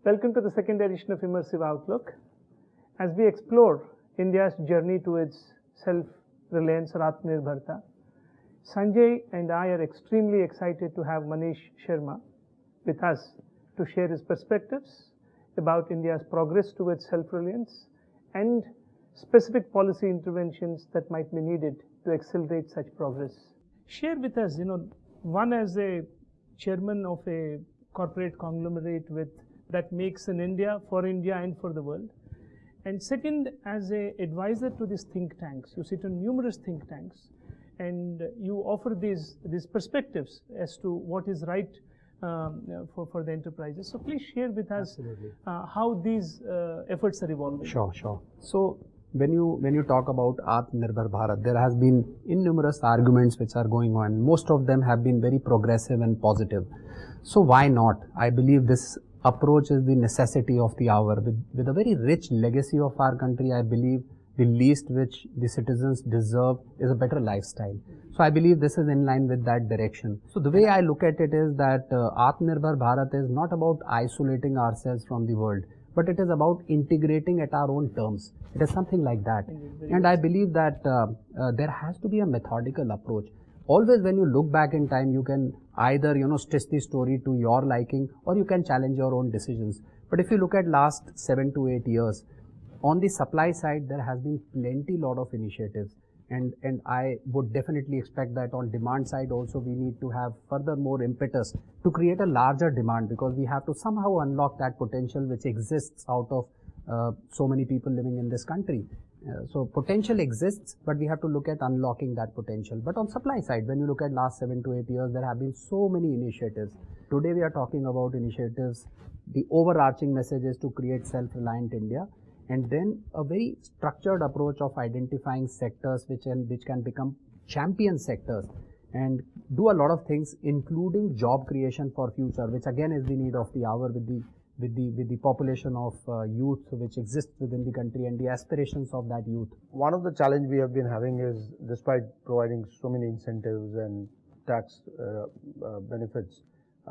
Welcome to the second edition of Immersive Outlook. As we explore India's journey towards self-reliance or Atmanirbharta, Sanjay and I are extremely excited to have Manish Sharma with us to share his perspectives about India's progress towards self-reliance and specific policy interventions that might be needed to accelerate such progress. Share with us, one as a chairman of a corporate conglomerate that makes in India, for India and for the world. And second, as an advisor to these think tanks. You sit on numerous think tanks and you offer these perspectives as to what is right for the enterprises. So please share with us how these efforts are evolving. Sure. So when you talk about Atmanirbhar Bharat, there has been innumerous arguments which are going on. Most of them have been very progressive and positive. So why not? I believe this approach is the necessity of the hour. With a very rich legacy of our country, I believe the least which the citizens deserve is a better lifestyle. So I believe this is in line with that direction. So the way I look at it is that Atmanirbhar Bharat is not about isolating ourselves from the world, but it is about integrating at our own terms. It is something like that. And I believe that there has to be a methodical approach. Always when you look back in time, you can either, stitch the story to your liking or you can challenge your own decisions. But if you look at last 7 to 8 years, on the supply side, there has been lot of initiatives. And I would definitely expect that on demand side also we need to have further more impetus to create a larger demand, because we have to somehow unlock that potential which exists out of so many people living in this country. So potential exists, but we have to look at unlocking that potential. But on supply side, when you look at last 7 to 8 years, there have been so many initiatives. Today we are talking about initiatives. The overarching message is to create self-reliant India, and then a very structured approach of identifying sectors which can become champion sectors and do a lot of things, including job creation for future, which again is the need of the hour with the population of youth which exists within the country and the aspirations of that youth. One of the challenge we have been having is, despite providing so many incentives and tax benefits,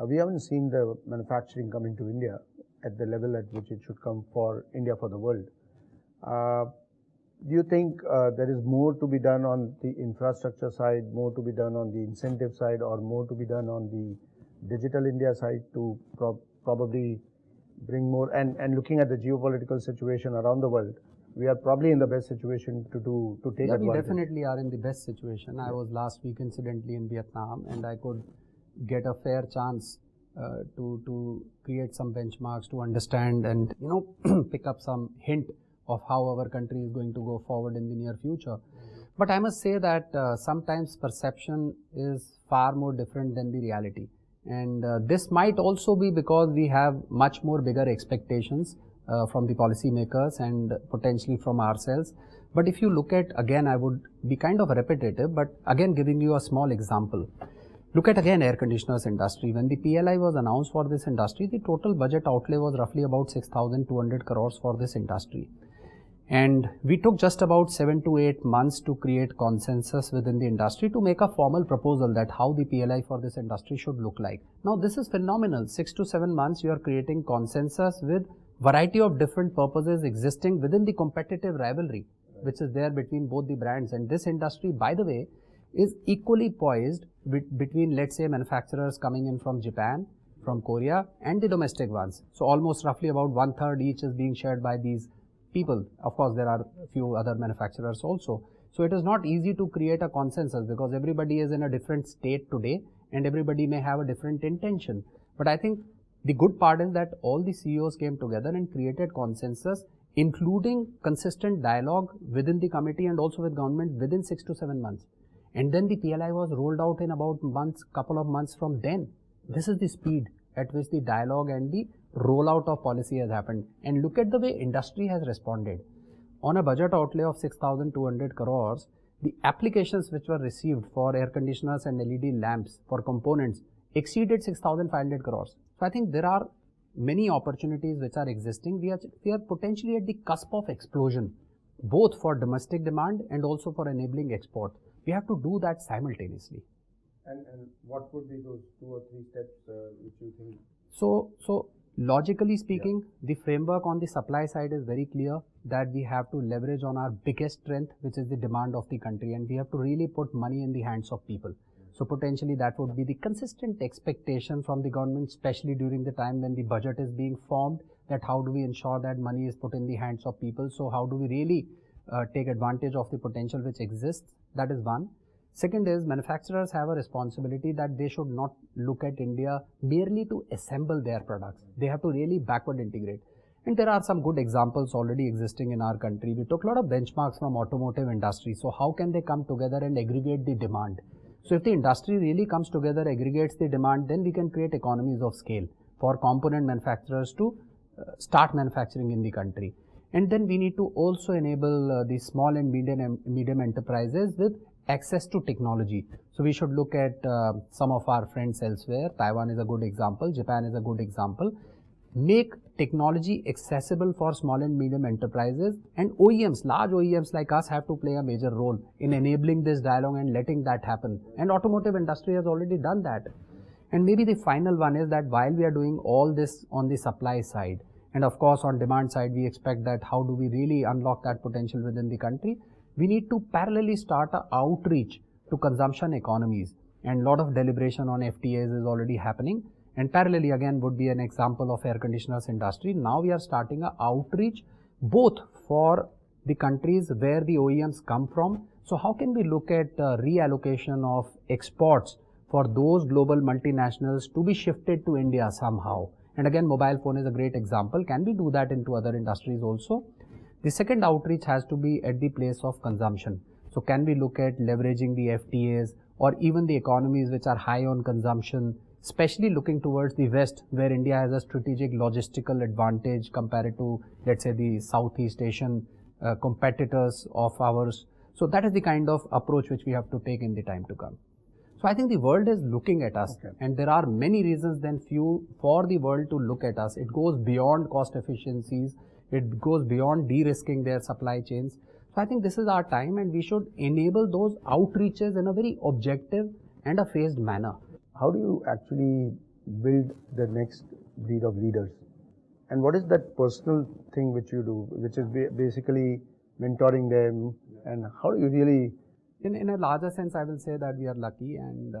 we haven't seen the manufacturing come into India at the level at which it should come for India for the world. Do you think there is more to be done on the infrastructure side, more to be done on the incentive side, or more to be done on the digital India side to probably bring more, and looking at the geopolitical situation around the world, we are probably in the best situation to take advantage. We definitely are in the best situation. I was last week incidentally in Vietnam, and I could get a fair chance to create some benchmarks, to understand and pick up some hint of how our country is going to go forward in the near future. But I must say that sometimes perception is far more different than the reality. And this might also be because we have much more bigger expectations from the policymakers and potentially from ourselves. But if you look at, again, I would be kind of repetitive, but again giving you a small example. Look at again air conditioners industry. When the PLI was announced for this industry, the total budget outlay was roughly about 6,200 crores for this industry. And we took just about 7 to 8 months to create consensus within the industry to make a formal proposal that how the PLI for this industry should look like. Now this is phenomenal. 6 to 7 months you are creating consensus with variety of different purposes existing within the competitive rivalry which is there between both the brands. And this industry, by the way, is equally poised between, let's say, manufacturers coming in from Japan, from Korea, and the domestic ones. So almost roughly about 1/3 each is being shared by these people. Of course, there are a few other manufacturers also. So it is not easy to create a consensus because everybody is in a different state today and everybody may have a different intention. But I think the good part is that all the CEOs came together and created consensus, including consistent dialogue within the committee and also with government within 6 to 7 months. And then the PLI was rolled out in about couple of months from then. This is the speed at which the dialogue and the rollout of policy has happened. And look at the way industry has responded. On a budget outlay of 6,200 crores, the applications which were received for air conditioners and LED lamps for components exceeded 6,500 crores. So I think there are many opportunities which are existing. We are potentially at the cusp of explosion, both for domestic demand and also for enabling export. We have to do that simultaneously. And what would be those 2 or 3 steps which you think? So Logically speaking, the framework on the supply side is very clear that we have to leverage on our biggest strength, which is the demand of the country, and we have to really put money in the hands of people. So potentially that would be the consistent expectation from the government, especially during the time when the budget is being formed, that how do we ensure that money is put in the hands of people. So how do we really take advantage of the potential which exists? That is one. Second is manufacturers have a responsibility that they should not look at India merely to assemble their products. They have to really backward integrate. And there are some good examples already existing in our country. We took a lot of benchmarks from automotive industry. So how can they come together and aggregate the demand? So if the industry really comes together, aggregates the demand, then we can create economies of scale for component manufacturers to start manufacturing in the country. And then we need to also enable the small and medium enterprises with access to technology. So we should look at some of our friends elsewhere. Taiwan is a good example. Japan is a good example. Make technology accessible for small and medium enterprises, and OEMs, large OEMs like us, have to play a major role in enabling this dialogue and letting that happen. And automotive industry has already done that. And maybe the final one is that while we are doing all this on the supply side, and of course on demand side, we expect that how do we really unlock that potential within the country, we need to parallelly start an outreach to consumption economies, and a lot of deliberation on FTAs is already happening. And parallelly again would be an example of air conditioners industry. Now we are starting an outreach both for the countries where the OEMs come from. So how can we look at reallocation of exports for those global multinationals to be shifted to India somehow? And again, mobile phone is a great example. Can we do that into other industries also? The second outreach has to be at the place of consumption. So can we look at leveraging the FTAs or even the economies which are high on consumption, especially looking towards the West, where India has a strategic logistical advantage compared to, let's say, the Southeast Asian competitors of ours. So that is the kind of approach which we have to take in the time to come. So I think the world is looking at us, and there are many reasons than few for the world to look at us. It goes beyond cost efficiencies. It goes beyond de-risking their supply chains. So I think this is our time, and we should enable those outreaches in a very objective and a phased manner. How do you actually build the next breed of leaders? And what is that personal thing which you do, which is basically mentoring them, and how do you really... In a larger sense, I will say that we are lucky, and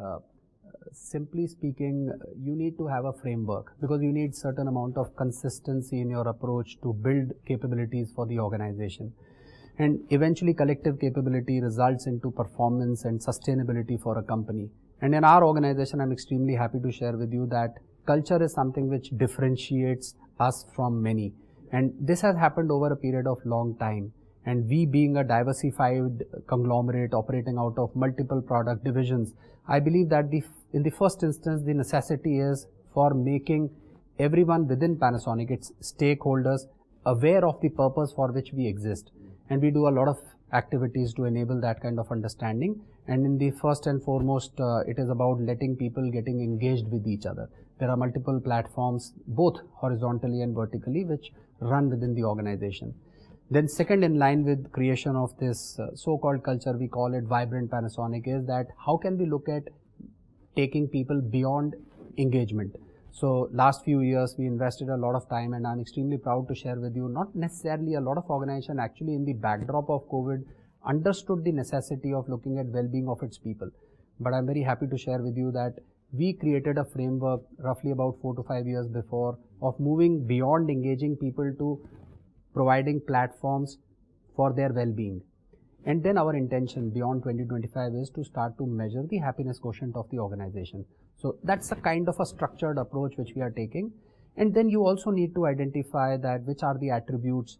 simply speaking, you need to have a framework, because you need certain amount of consistency in your approach to build capabilities for the organization. And eventually collective capability results into performance and sustainability for a company. And in our organization, I'm extremely happy to share with you that culture is something which differentiates us from many. And this has happened over a period of long time. And we, being a diversified conglomerate operating out of multiple product divisions, I believe that in the first instance, the necessity is for making everyone within Panasonic, its stakeholders, aware of the purpose for which we exist. And we do a lot of activities to enable that kind of understanding. And in the first and foremost, it is about letting people getting engaged with each other. There are multiple platforms, both horizontally and vertically, which run within the organization. Then second, in line with creation of this so-called culture, we call it Vibrant Panasonic, is that how can we look at taking people beyond engagement. So last few years, we invested a lot of time, and I'm extremely proud to share with you, not necessarily a lot of organization actually in the backdrop of COVID understood the necessity of looking at well-being of its people. But I'm very happy to share with you that we created a framework roughly about 4 to 5 years before of moving beyond engaging people to providing platforms for their well-being. And then our intention beyond 2025 is to start to measure the happiness quotient of the organization. So that's a kind of a structured approach which we are taking. And then you also need to identify that which are the attributes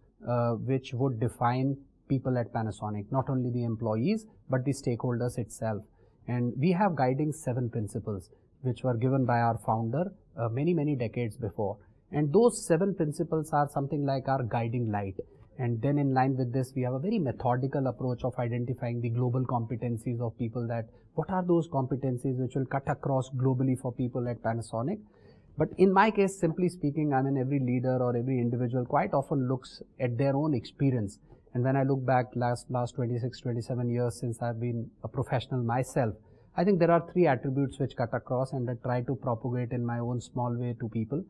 which would define people at Panasonic, not only the employees, but the stakeholders itself. And we have guiding 7 principles which were given by our founder many decades before. And those 7 principles are something like our guiding light. And then in line with this, we have a very methodical approach of identifying the global competencies of people, that what are those competencies which will cut across globally for people at Panasonic. But in my case, simply speaking, I mean, every leader or every individual quite often looks at their own experience. And when I look back last 26, 27 years since I've been a professional myself, I think there are 3 attributes which cut across and I try to propagate in my own small way to people.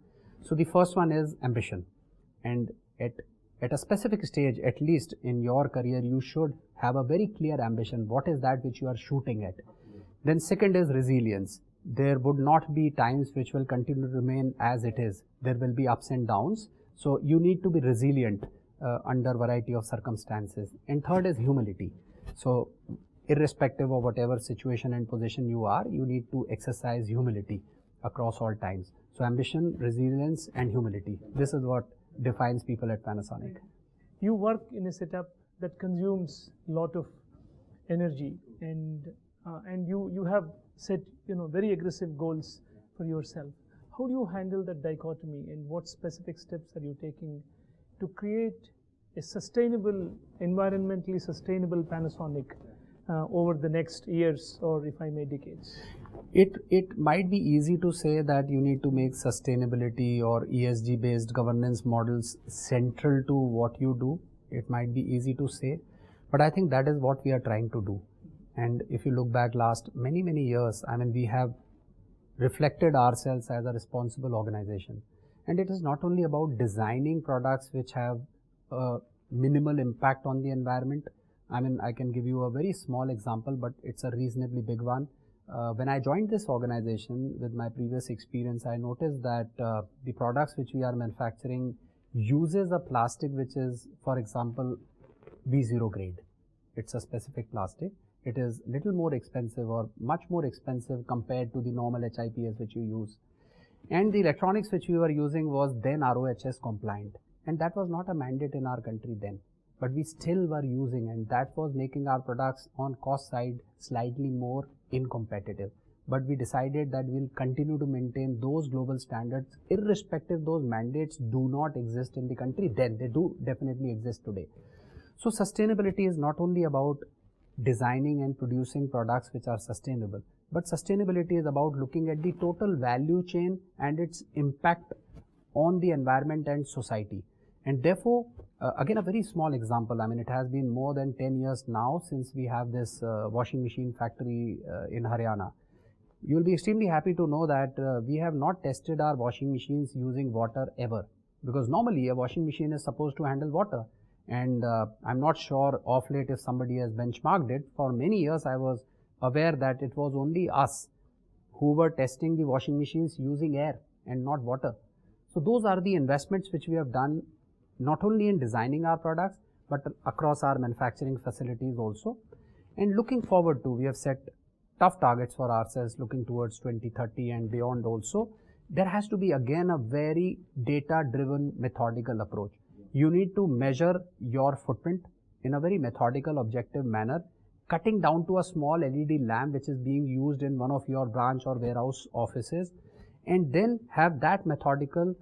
So the first one is ambition, and at a specific stage, at least in your career, you should have a very clear ambition. What is that which you are shooting at? Then second is resilience. There would not be times which will continue to remain as it is. There will be ups and downs. So you need to be resilient under variety of circumstances. And third is humility. So irrespective of whatever situation and position you are, you need to exercise humility across all times. So ambition, resilience and humility. This is what defines people at Panasonic. You work in a setup that consumes a lot of energy, and you have set very aggressive goals for yourself. How do you handle that dichotomy, and what specific steps are you taking to create a sustainable, environmentally sustainable Panasonic over the next years, or if I may, decades? It might be easy to say that you need to make sustainability or ESG based governance models central to what you do. It might be easy to say, but I think that is what we are trying to do. And if you look back last many years, I mean, we have reflected ourselves as a responsible organization. And it is not only about designing products which have a minimal impact on the environment. I mean, I can give you a very small example, but it's a reasonably big one. When I joined this organization with my previous experience, I noticed that the products which we are manufacturing uses a plastic which is, for example, B0 grade. It's a specific plastic. It is little more expensive or much more expensive compared to the normal HIPS which you use. And the electronics which we were using was then RoHS compliant. And that was not a mandate in our country then. But we still were using, and that was making our products on cost side slightly more uncompetitive. But we decided that we'll continue to maintain those global standards irrespective those mandates do not exist in the country then. They do definitely exist today. So sustainability is not only about designing and producing products which are sustainable, but sustainability is about looking at the total value chain and its impact on the environment and society. And therefore, again, a very small example. I mean, it has been more than 10 years now since we have this washing machine factory in Haryana. You will be extremely happy to know that we have not tested our washing machines using water ever, because normally a washing machine is supposed to handle water. And I'm not sure of late if somebody has benchmarked it. For many years, I was aware that it was only us who were testing the washing machines using air and not water. So those are the investments which we have done, not only in designing our products, but across our manufacturing facilities also. And looking forward to, we have set tough targets for ourselves looking towards 2030 and beyond also. There has to be again a very data-driven methodical approach. You need to measure your footprint in a very methodical, objective manner, cutting down to a small LED lamp which is being used in one of your branch or warehouse offices, and then have that methodical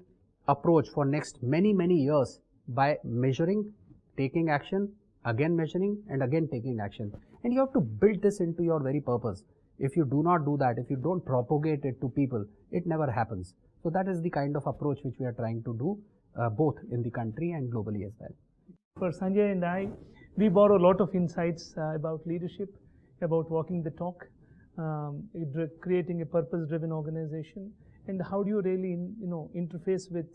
approach for next many years by measuring, taking action, again measuring and again taking action. And you have to build this into your very purpose. If you do not do that, if you don't propagate it to people, it never happens. So that is the kind of approach which we are trying to do both in the country and globally as well. For Sanjay and I, we borrow a lot of insights about leadership, about walking the talk, creating a purpose-driven organization, and how do you really interface with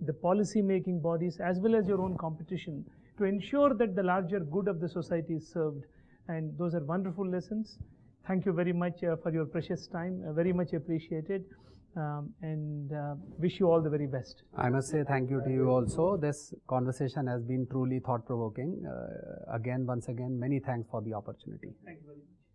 the policy-making bodies as well as your own competition to ensure that the larger good of the society is served. And those are wonderful lessons. Thank you very much for your precious time, very much appreciated, and wish you all the very best. I must say thank you to you also. This conversation has been truly thought-provoking. Once again, many thanks for the opportunity. Thank you very much.